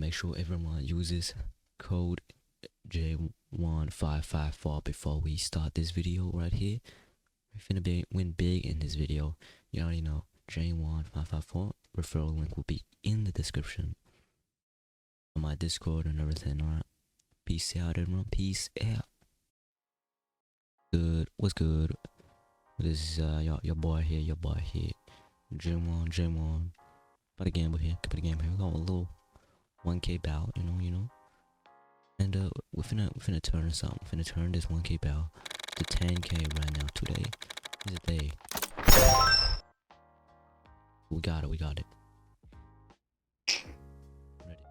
make sure everyone uses code J1554 before we start this video right here. We're finna win big in this video. You already know. J1554 referral link will be in the description on my Discord and everything. Alright. Peace out, everyone. Peace out. Good. What's good? This is your boy here. J1. Put a gamble here. We got a little 1K bow, you know. And we're finna turn something. We're finna turn this 1K bow to 10K right now. Today is a day. We got it. Ready.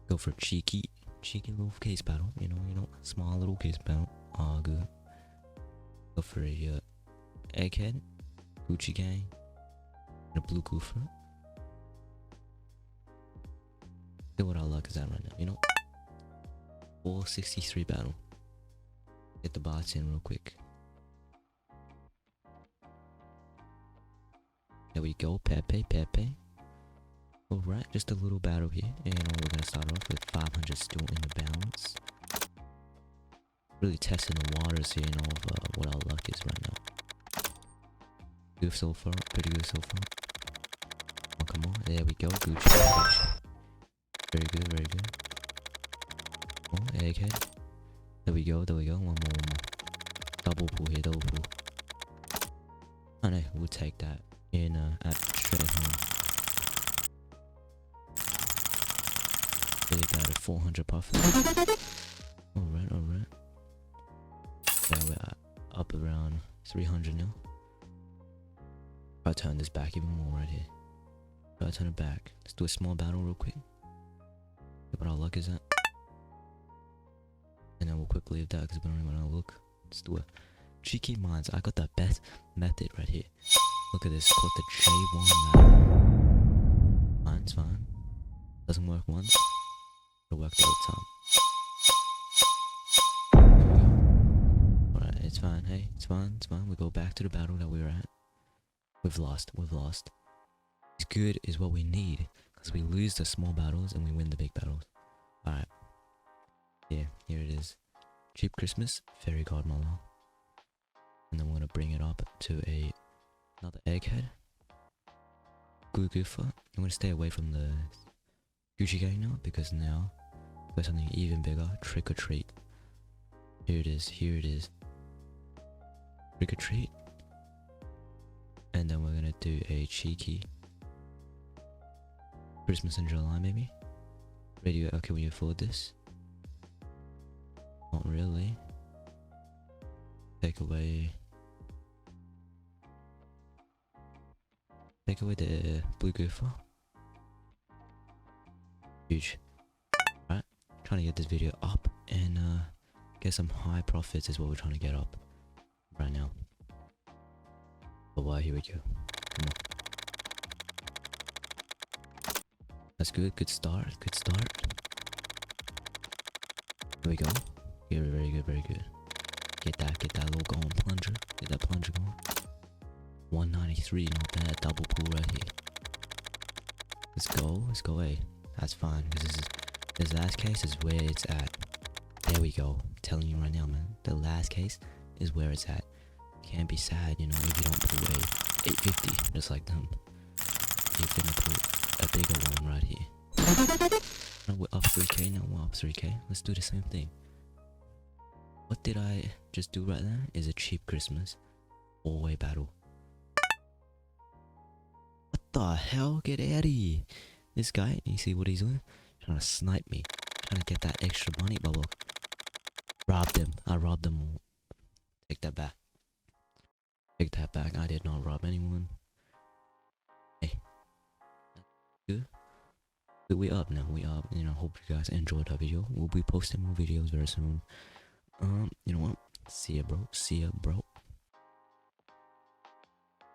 Go for cheeky little case battle. You know, small little case battle. All good. Go for a egghead, Gucci gang, and a blue goofer. See what our luck is at right now, you know. 463 battle. Get the bots in real quick. There we go, Pepe. Alright, just a little battle here, and we're gonna start off with 500 still in the balance. Really testing the waters here, of what our luck is right now. Good so far, pretty good so far. Oh, come on, there we go, Gucci. Very good. Oh, egghead. There we go, one more. Double pull here, Oh no, we'll take that in at straight home. Big out of 400 profit. Alright. Yeah, we're up around 300 now. I'll turn this back even more right here. I'll turn it back. Let's do a small battle real quick. See what our luck is at. And then we'll quickly leave that because we don't even want to look. Let's do a cheeky mines. I got the best method right here. Look at this, called the J1 method. Mine's fine. Doesn't work once. It'll work the other time. Alright, it's fine, hey, it's fine. We go back to the battle that we were at. We've lost. As good is what we need, because we lose the small battles and we win the big battles. Alright. Yeah, here it is. Cheap Christmas, Fairy Godmother. And then we're gonna bring it up to another egghead. Glue Goofer. I'm gonna stay away from the Gucci gang now, because now we've got something even bigger. Trick or treat. Here it is. Trick or treat. And then we're gonna do a cheeky Christmas in July, maybe. Radio, okay, we afford this? Not really. Take away the blue goofer. Huge. Right, trying to get this video up and get some high profits is what we're trying to get up right now. But why? Here we go. Come on. That's good. Good start. Here we go. Yeah, very good. Get that little going plunger. Get that plunger going. 193, not bad. Double pull right here. Let's go. Hey, that's fine. This last case is where it's at. There we go. I'm telling you right now, man. The last case is where it's at. Can't be sad, if you don't pull a 850 just like them. You're gonna pull a bigger one right here. Now we're up 3K now. Let's do the same thing. What did I just do right there? Is a cheap Christmas 4-way battle. What the hell? Get out of here. This guy, you see what he's doing? Trying to snipe me. Trying to get that extra money bubble. Robbed him. I robbed them all. Take that back. I did not rob anyone. Hey. Good. But we up now. Hope you guys enjoyed the video. We'll be posting more videos very soon. You know what? See ya, bro.